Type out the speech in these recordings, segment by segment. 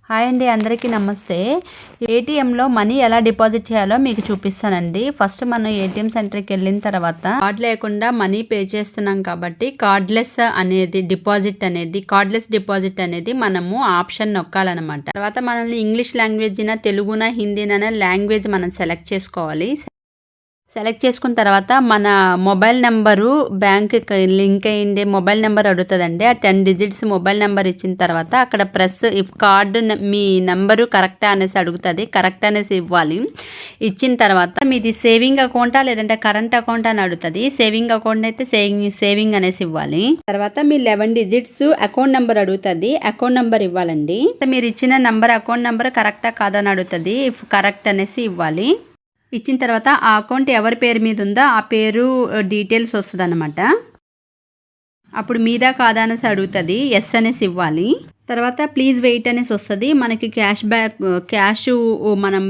Hi అండి, అందరికీ నమస్తే. ఏటీఎంలో మనీ ఎలా డిపాజిట్ చేయాలో మీకు చూపిస్తానండి. ఫస్ట్ మనం ఏటీఎం సెంటర్కి వెళ్ళిన తర్వాత కార్డ్ లేకుండా మనీ పే చేస్తున్నాం కాబట్టి కార్డ్లెస్ డిపాజిట్ అనేది మనము ఆప్షన్ నొక్కాలన్నమాట. తర్వాత మనల్ని ఇంగ్లీష్ లాంగ్వేజ్ తెలుగునా హిందీనా లాంగ్వేజ్ మనం సెలెక్ట్ చేసుకోవాలి. సెలెక్ట్ చేసుకున్న తర్వాత మన మొబైల్ నెంబరు బ్యాంక్కి లింక్ అయ్యిండే మొబైల్ నెంబర్ అడుగుతుందండి. ఆ 10 డిజిట్స్ మొబైల్ నెంబర్ ఇచ్చిన తర్వాత అక్కడ press if card me number కరెక్టా అనేసి అడుగుతుంది. కరెక్ట్ అనేసి ఇవ్వాలి. ఇచ్చిన తర్వాత మీది సేవింగ్ అకౌంటా లేదంటే కరెంట్ అకౌంట్ అని అడుగుతుంది. సేవింగ్ అకౌంట్ అయితే సేవింగ్ అనేసి ఇవ్వాలి. తర్వాత మీ 11 డిజిట్స్ అకౌంట్ నెంబర్ అడుగుతుంది. అకౌంట్ నెంబర్ ఇవ్వాలండి. మీరు ఇచ్చిన నెంబర్ అకౌంట్ నెంబర్ కరెక్టా కాదని అడుగుతుంది. ఇఫ్ కరెక్ట్ అనేసి ఇవ్వాలి. ఇచ్చిన తర్వాత ఆ అకౌంట్ ఎవరి పేరు మీద ఉందో ఆ పేరు డీటెయిల్స్ వస్తుంది అన్నమాట. అప్పుడు మీదా కాదా అనేసి అడుగుతుంది. ఎస్ అనేసి ఇవ్వాలి. తర్వాత ప్లీజ్ వెయిట్ అనేసి వస్తుంది. మనకి క్యాష్ మనం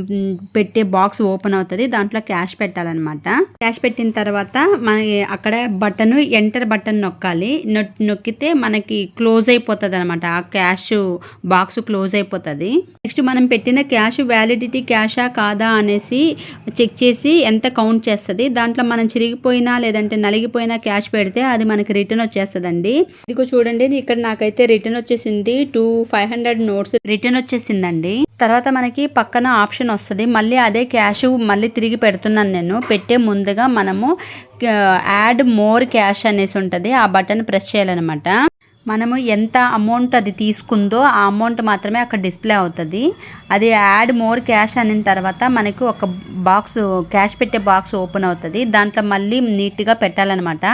పెట్టే బాక్స్ ఓపెన్ అవుతుంది. దాంట్లో క్యాష్ పెట్టాలన్నమాట. క్యాష్ పెట్టిన తర్వాత మనకి అక్కడ బటన్ ఎంటర్ బటన్ నొక్కాలి. నొక్కితే మనకి క్లోజ్ అయిపోతుంది అనమాట. ఆ క్యాష్ బాక్స్ క్లోజ్ అయిపోతుంది. నెక్స్ట్ మనం పెట్టిన క్యాష్ వ్యాలిడిటీ క్యాషా కాదా అనేసి చెక్ చేసి ఎంత కౌంట్ చేస్తుంది. దాంట్లో మనం చిరిగిపోయినా లేదంటే నలిగిపోయినా క్యాష్ పెడితే అది మనకి రిటర్న్ వచ్చేస్తుందండి. ఇదిగో చూడండి, ఇక్కడ నాకైతే రిటర్న్ వచ్చేసింది. 500 నోట్స్ రిటర్న్ వచ్చేసిందండి. తర్వాత మనకి పక్కన ఆప్షన్ వస్తుంది. మళ్ళీ అదే క్యాష్ మళ్ళీ తిరిగి పెడుతున్నాను నేను. పెట్టే ముందుగా మనము యాడ్ మోర్ క్యాష్ అనేసి ఉంటుంది. ఆ బటన్ ప్రెస్ చేయాలన్నమాట. మనము ఎంత అమౌంట్ అది తీసుకుందో ఆ అమౌంట్ మాత్రమే అక్కడ డిస్ప్లే అవుతుంది. అది యాడ్ మోర్ క్యాష్ అనిన తర్వాత మనకు ఒక బాక్స్ క్యాష్ పెట్టే బాక్స్ ఓపెన్ అవుతుంది. దాంట్లో మళ్ళీ నీట్గా పెట్టాలన్నమాట.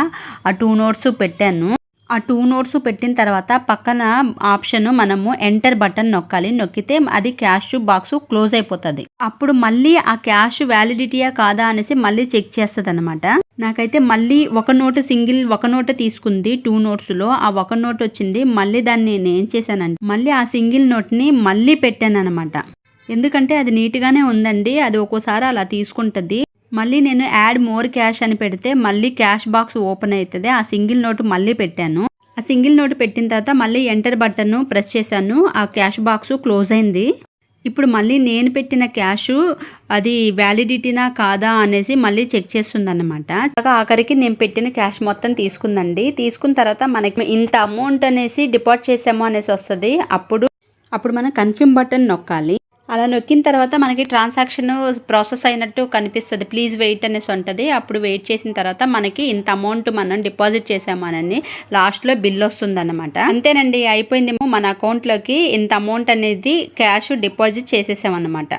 ఆ 2 నోట్స్ పెట్టాను. ఆ 2 నోట్స్ పెట్టిన తర్వాత పక్కన ఆప్షన్ మనము ఎంటర్ బటన్ నొక్కాలి. నొక్కితే అది క్యాష్ బాక్స్ క్లోజ్ అయిపోతుంది. అప్పుడు మళ్ళీ ఆ క్యాష్ వ్యాలిడిటీయా కాదా అనేసి మళ్ళీ చెక్ చేస్తుంది అనమాట. నాకైతే మళ్ళీ ఒక నోట్ తీసుకుంది 2 నోట్స్లో. ఆ ఒక నోట్ వచ్చింది. మళ్ళీ దాన్ని నేను ఏం చేశానంటే మళ్ళీ ఆ సింగిల్ నోట్ని మళ్ళీ పెట్టాను అనమాట. ఎందుకంటే అది నీట్గానే ఉందండి. అది ఒక్కోసారి అలా తీసుకుంటుంది. మళ్ళీ నేను యాడ్ మోర్ క్యాష్ అని పెడితే మళ్ళీ క్యాష్ బాక్స్ ఓపెన్ అవుతుంది. ఆ సింగిల్ నోట్ మళ్ళీ పెట్టాను. ఆ సింగిల్ నోట్ పెట్టిన తర్వాత మళ్ళీ ఎంటర్ బటన్ ప్రెస్ చేశాను. ఆ క్యాష్ బాక్స్ క్లోజ్ అయింది. ఇప్పుడు మళ్ళీ నేను పెట్టిన క్యాష్ అది వ్యాలిడిటీనా కాదా అనేసి మళ్ళీ చెక్ చేస్తుంది అనమాట. ఆఖరికి నేను పెట్టిన క్యాష్ మొత్తం తీసుకుందండి. తీసుకున్న తర్వాత మనకి ఇంత అమౌంట్ అనేసి డిపాజిట్ చేసాము అనేసి వస్తుంది. అప్పుడు మనం కన్ఫర్మ్ బటన్ నొక్కాలి. అలా నొక్కిన తర్వాత మనకి ట్రాన్సాక్షన్ ప్రాసెస్ అయినట్టు కనిపిస్తుంది. ప్లీజ్ వెయిట్ అనేసి ఉంటుంది. అప్పుడు వెయిట్ చేసిన తర్వాత మనకి ఇంత అమౌంట్ మనం డిపాజిట్ చేసామని లాస్ట్లో బిల్ వస్తుంది అనమాట. అంతేనండి, అయిపోయిందేమో. మన అకౌంట్లోకి ఇంత అమౌంట్ అనేది క్యాష్ డిపాజిట్ చేసేసామన్నమాట.